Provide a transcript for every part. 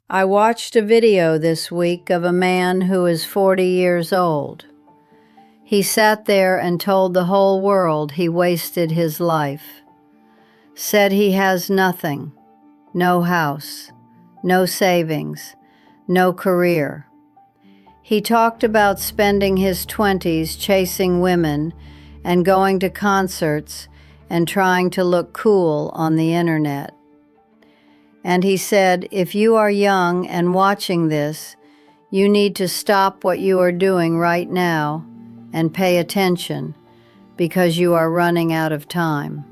I watched a video this week of a man who is 40 years old. He sat there and told the whole world he wasted his life. Said he has nothing, no house, no savings, no career. He talked about spending his 20s chasing women and going to concerts and trying to look cool on the internet. And he said, if you are young and watching this, you need to stop what you are doing right now and pay attention because you are running out of time.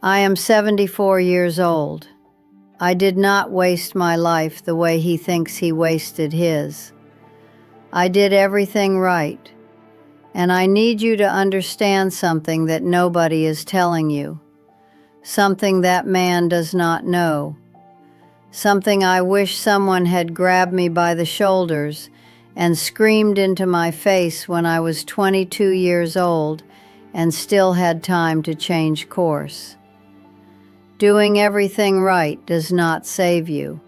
I am 74 years old. I did not waste my life the way he thinks he wasted his. I did everything right. And I need you to understand something that nobody is telling you. Something that man does not know. Something I wish someone had grabbed me by the shoulders and screamed into my face when I was 22 years old and still had time to change course. Doing everything right does not save you.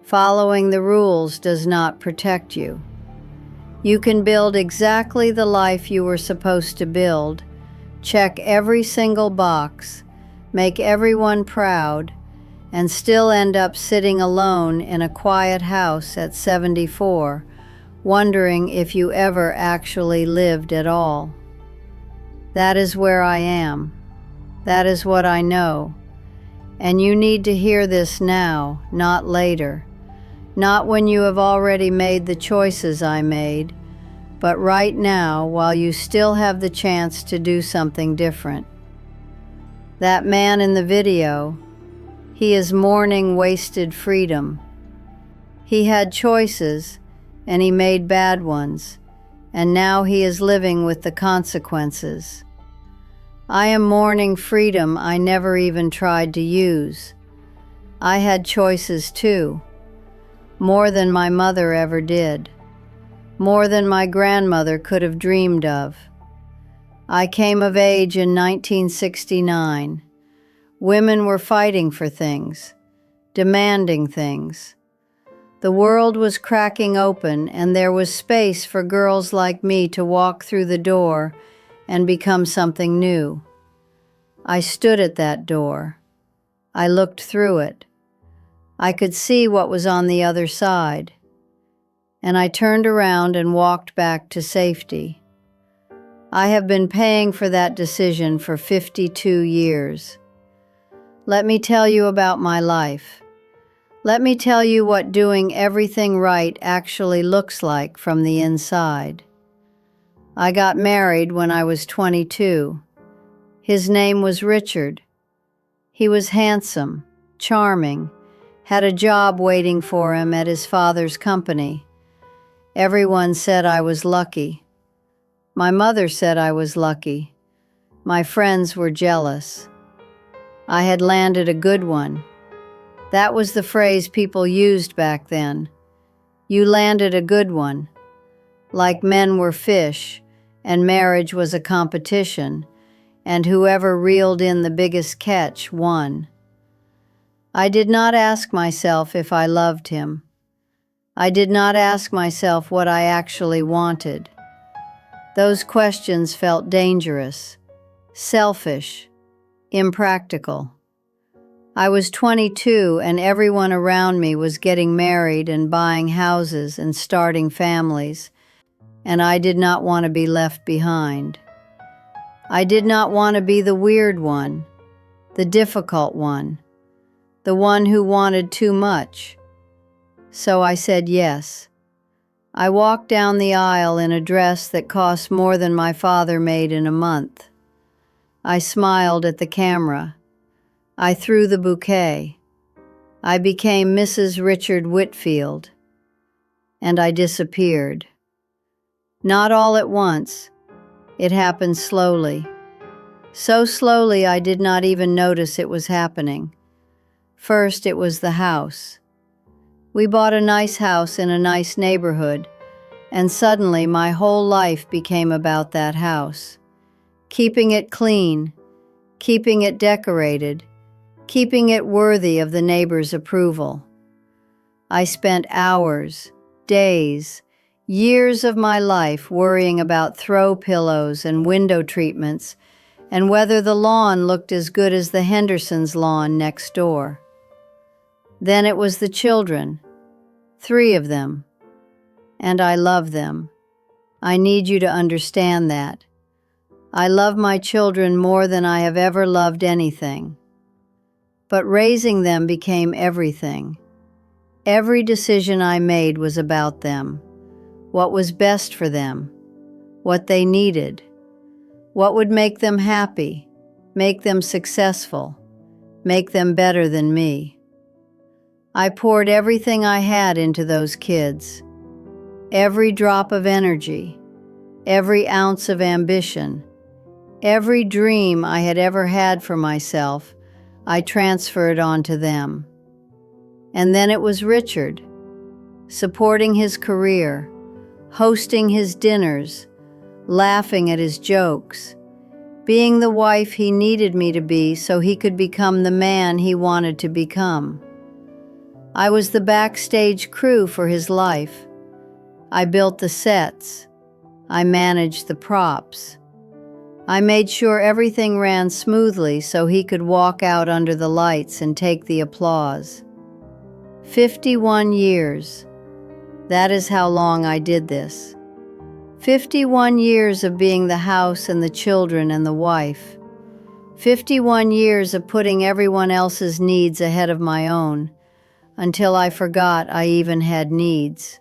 Following the rules does not protect you. You can build exactly the life you were supposed to build, check every single box, make everyone proud, and still end up sitting alone in a quiet house at 74, wondering if you ever actually lived at all. That is where I am. That is what I know. And you need to hear this now, not later. Not when you have already made the choices I made, but right now while you still have the chance to do something different. That man in the video, he is mourning wasted freedom. He had choices, and he made bad ones, and now he is living with the consequences. I am mourning freedom I never even tried to use. I had choices too, more than my mother ever did, more than my grandmother could have dreamed of. I came of age in 1969. Women were fighting for things, demanding things. The world was cracking open, and there was space for girls like me to walk through the door and become something new. I stood at that door. I looked through it. I could see what was on the other side. And I turned around and walked back to safety. I have been paying for that decision for 52 years. Let me tell you about my life. Let me tell you what doing everything right actually looks like from the inside. I got married when I was 22. His name was Richard. He was handsome, charming, had a job waiting for him at his father's company. Everyone said I was lucky. My mother said I was lucky. My friends were jealous. I had landed a good one. That was the phrase people used back then. You landed a good one. Like men were fish, and marriage was a competition, and whoever reeled in the biggest catch won. I did not ask myself if I loved him. I did not ask myself what I actually wanted. Those questions felt dangerous, selfish, impractical. I was 22 and everyone around me was getting married and buying houses and starting families, and I did not want to be left behind. I did not want to be the weird one, the difficult one, the one who wanted too much. So I said yes. I walked down the aisle in a dress that cost more than my father made in a month. I smiled at the camera. I threw the bouquet. I became Mrs. Richard Whitfield. And I disappeared. Not all at once. It happened slowly. So slowly I did not even notice it was happening. First, it was the house. We bought a nice house in a nice neighborhood, and suddenly my whole life became about that house. Keeping it clean, keeping it decorated, keeping it worthy of the neighbor's approval. I spent hours, days, years of my life worrying about throw pillows and window treatments and whether the lawn looked as good as the Hendersons' lawn next door. Then it was the children, 3 of them, and I love them. I need you to understand that. I love my children more than I have ever loved anything. But raising them became everything. Every decision I made was about them, what was best for them, what they needed, what would make them happy, make them successful, make them better than me. I poured everything I had into those kids, every drop of energy, every ounce of ambition, every dream I had ever had for myself, I transferred onto them. And then it was Richard, supporting his career, hosting his dinners, laughing at his jokes, being the wife he needed me to be so he could become the man he wanted to become. I was the backstage crew for his life. I built the sets. I managed the props. I made sure everything ran smoothly so he could walk out under the lights and take the applause. 51 years. That is how long I did this. 51 years of being the house and the children and the wife. 51 years of putting everyone else's needs ahead of my own, until I forgot I even had needs.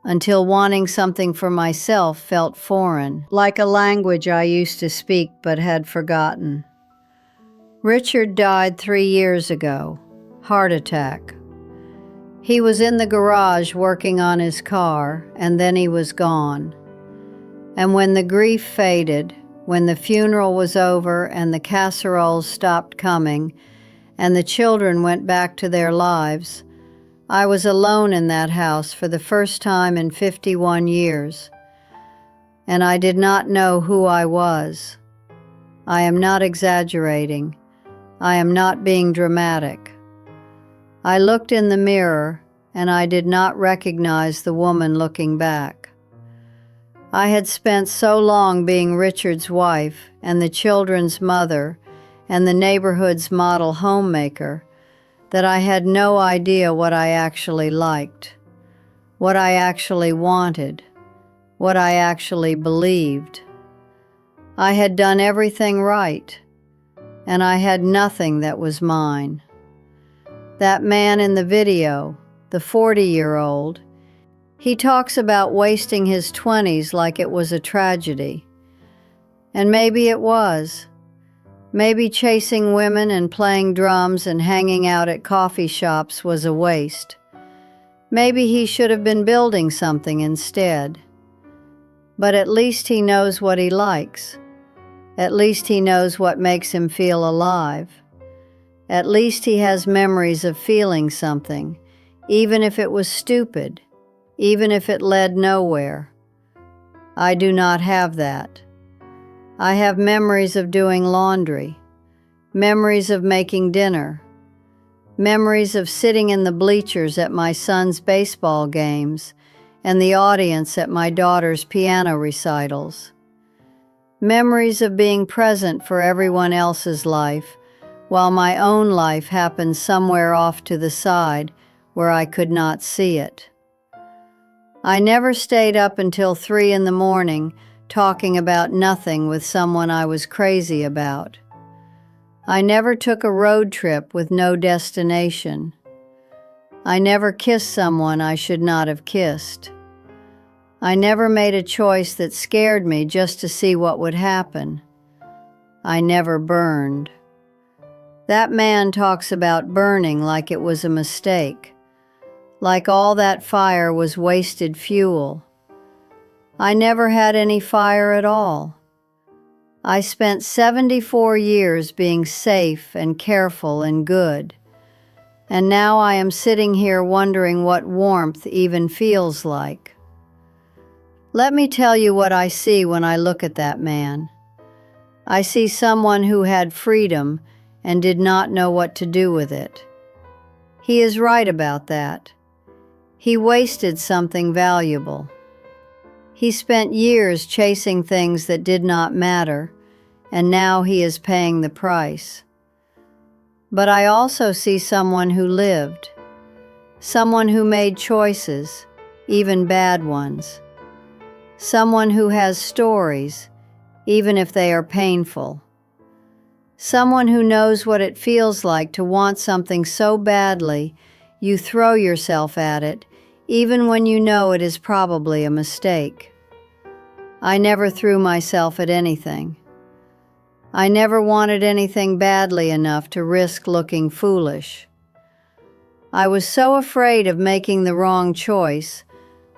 Until wanting something for myself felt foreign, like a language I used to speak but had forgotten. Richard died 3 years ago. Heart attack. He was in the garage working on his car, and then he was gone. And when the grief faded, when the funeral was over and the casseroles stopped coming, and the children went back to their lives, I was alone in that house for the first time in 51 years, and I did not know who I was. I am not exaggerating. I am not being dramatic. I looked in the mirror, and I did not recognize the woman looking back. I had spent so long being Richard's wife and the children's mother and the neighborhood's model homemaker that I had no idea what I actually liked, what I actually wanted, what I actually believed. I had done everything right, and I had nothing that was mine. That man in the video, the 40-year-old, he talks about wasting his 20s like it was a tragedy. And maybe it was. Maybe chasing women and playing drums and hanging out at coffee shops was a waste. Maybe he should have been building something instead. But at least he knows what he likes. At least he knows what makes him feel alive. At least he has memories of feeling something, even if it was stupid, even if it led nowhere. I do not have that. I have memories of doing laundry, memories of making dinner, memories of sitting in the bleachers at my son's baseball games and the audience at my daughter's piano recitals, memories of being present for everyone else's life while my own life happened somewhere off to the side where I could not see it. I never stayed up until 3 in the morning talking about nothing with someone I was crazy about. I never took a road trip with no destination. I never kissed someone I should not have kissed. I never made a choice that scared me just to see what would happen. I never burned. That man talks about burning like it was a mistake, like all that fire was wasted fuel. I never had any fire at all. I spent 74 years being safe and careful and good, and now I am sitting here wondering what warmth even feels like. Let me tell you what I see when I look at that man. I see someone who had freedom and did not know what to do with it. He is right about that. He wasted something valuable. He spent years chasing things that did not matter, and now he is paying the price. But I also see someone who lived, someone who made choices, even bad ones, someone who has stories, even if they are painful, someone who knows what it feels like to want something so badly you throw yourself at it, even when you know it is probably a mistake. I never threw myself at anything. I never wanted anything badly enough to risk looking foolish. I was so afraid of making the wrong choice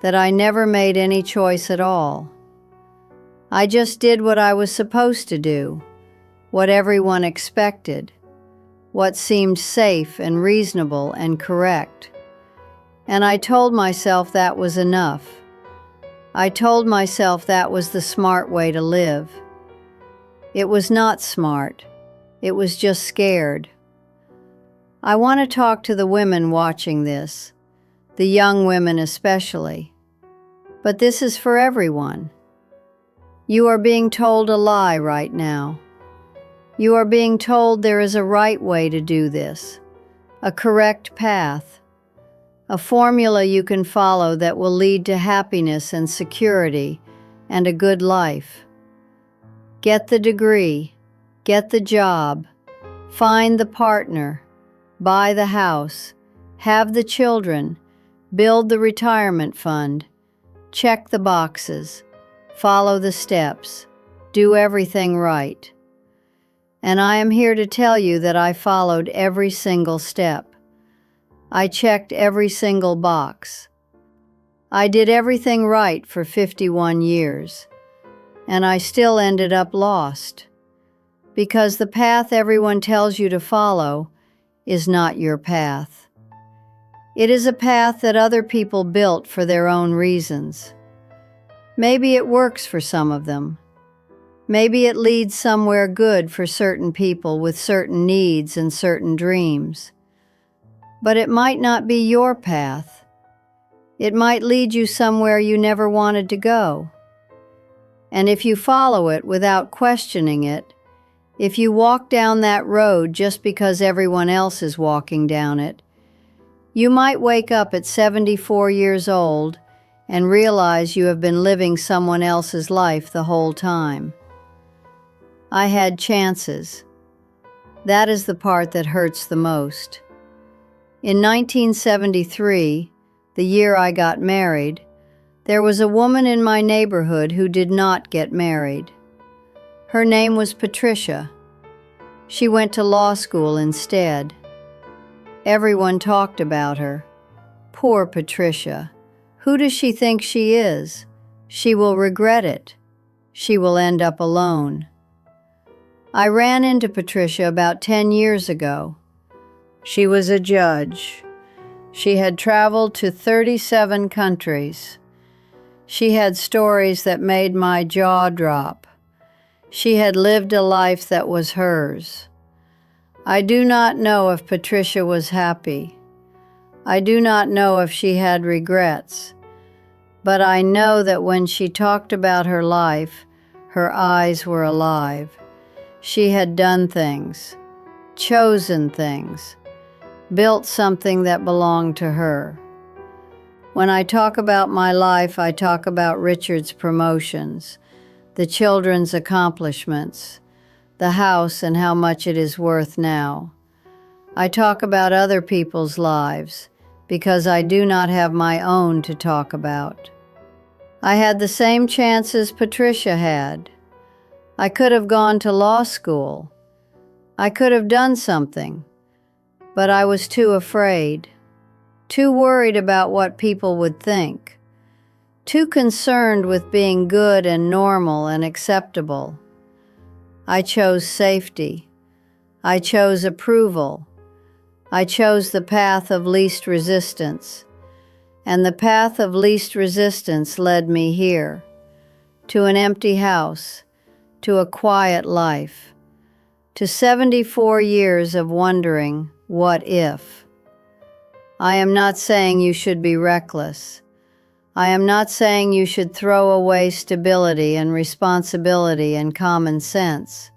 that I never made any choice at all. I just did what I was supposed to do, what everyone expected, what seemed safe and reasonable and correct. And I told myself that was enough. I told myself that was the smart way to live. It was not smart. It was just scared. I want to talk to the women watching this, the young women especially. But this is for everyone. You are being told a lie right now. You are being told there is a right way to do this, a correct path, a formula you can follow that will lead to happiness and security and a good life. Get the degree, get the job, find the partner, buy the house, have the children, build the retirement fund, check the boxes, follow the steps, do everything right. And I am here to tell you that I followed every single step. I checked every single box. I did everything right for 51 years, and I still ended up lost, because the path everyone tells you to follow is not your path. It is a path that other people built for their own reasons. Maybe it works for some of them. Maybe it leads somewhere good for certain people with certain needs and certain dreams. But it might not be your path. It might lead you somewhere you never wanted to go. And if you follow it without questioning it, if you walk down that road just because everyone else is walking down it, you might wake up at 74 years old and realize you have been living someone else's life the whole time. I had chances. That is the part that hurts the most. In 1973, the year I got married, there was a woman in my neighborhood who did not get married. Her name was Patricia. She went to law school instead. Everyone talked about her. Poor Patricia. Who does she think she is? She will regret it. She will end up alone. I ran into Patricia about 10 years ago. She was a judge. She had traveled to 37 countries. She had stories that made my jaw drop. She had lived a life that was hers. I do not know if Patricia was happy. I do not know if she had regrets. But I know that when she talked about her life, her eyes were alive. She had done things, chosen things, built something that belonged to her. When I talk about my life, I talk about Richard's promotions, the children's accomplishments, the house and how much it is worth now. I talk about other people's lives because I do not have my own to talk about. I had the same chances Patricia had. I could have gone to law school. I could have done something. But I was too afraid, too worried about what people would think, too concerned with being good and normal and acceptable. I chose safety. I chose approval. I chose the path of least resistance. And the path of least resistance led me here, to an empty house, to a quiet life, to 74 years of wondering, what if? I am not saying you should be reckless. I am not saying you should throw away stability and responsibility and common sense.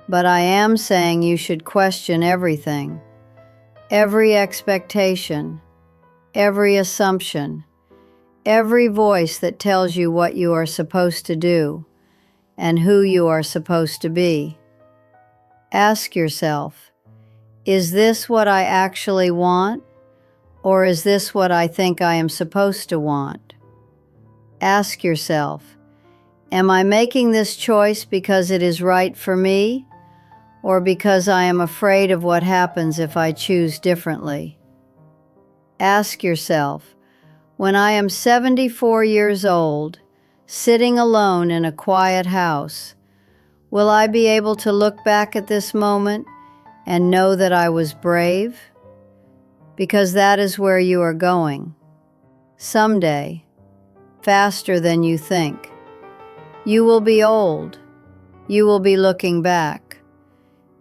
But I am saying you should question everything, every expectation, every assumption, every voice that tells you what you are supposed to do and who you are supposed to be. Ask yourself, is this what I actually want, or is this what I think I am supposed to want? Ask yourself, am I making this choice because it is right for me, or because I am afraid of what happens if I choose differently? Ask yourself, when I am 74 years old, sitting alone in a quiet house, will I be able to look back at this moment and know that I was brave? Because that is where you are going. Someday, faster than you think. You will be old. You will be looking back.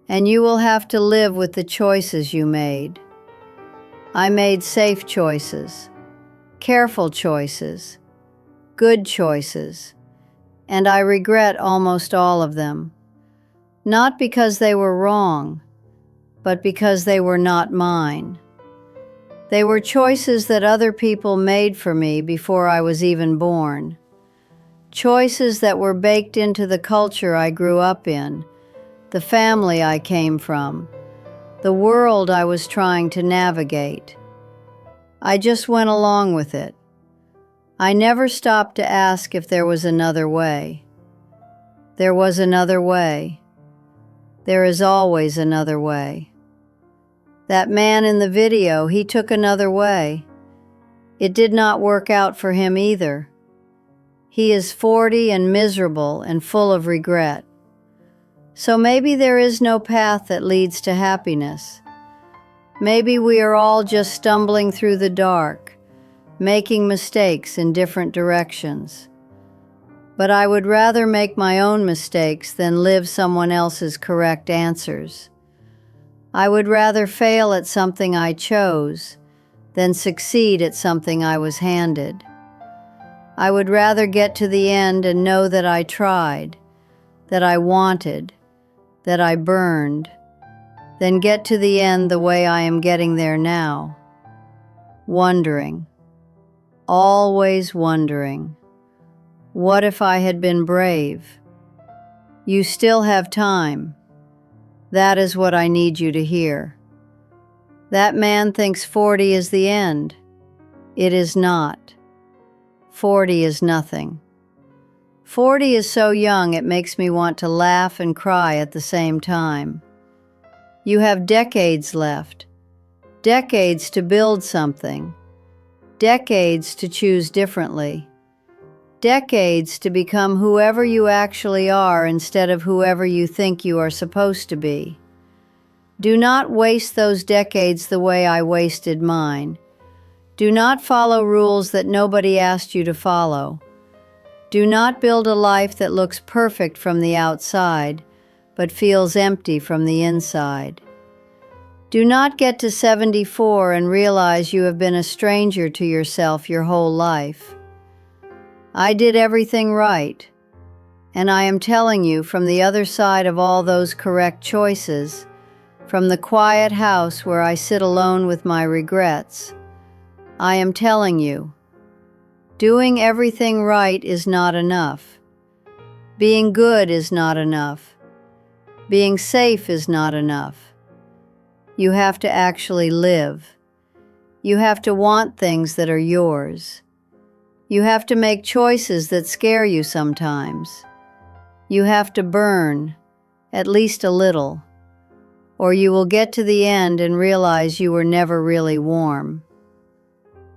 And you will have to live with the choices you made. I made safe choices, careful choices, good choices, and I regret almost all of them. Not because they were wrong, but because they were not mine. They were choices that other people made for me before I was even born. Choices that were baked into the culture I grew up in, the family I came from, the world I was trying to navigate. I just went along with it. I never stopped to ask if there was another way. There was another way. There is always another way. That man in the video, he took another way. It did not work out for him either. He is 40 and miserable and full of regret. So maybe there is no path that leads to happiness. Maybe we are all just stumbling through the dark, making mistakes in different directions. But I would rather make my own mistakes than live someone else's correct answers. I would rather fail at something I chose than succeed at something I was handed. I would rather get to the end and know that I tried, that I wanted, that I burned, than get to the end the way I am getting there now. Wondering, always wondering, what if I had been brave? You still have time. That is what I need you to hear. That man thinks 40 is the end. It is not. 40 is nothing. 40 is so young it makes me want to laugh and cry at the same time. You have decades left. Decades to build something. Decades to choose differently. Decades to become whoever you actually are instead of whoever you think you are supposed to be. Do not waste those decades the way I wasted mine. Do not follow rules that nobody asked you to follow. Do not build a life that looks perfect from the outside, but feels empty from the inside. Do not get to 74 and realize you have been a stranger to yourself your whole life. I did everything right, and I am telling you from the other side of all those correct choices, from the quiet house where I sit alone with my regrets, I am telling you, doing everything right is not enough. Being good is not enough. Being safe is not enough. You have to actually live. You have to want things that are yours. You have to make choices that scare you sometimes. You have to burn, at least a little, or you will get to the end and realize you were never really warm.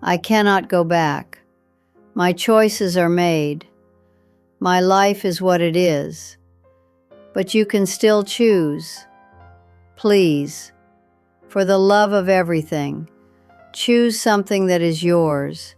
I cannot go back. My choices are made. My life is what it is. But you can still choose. Please, for the love of everything, choose something that is yours.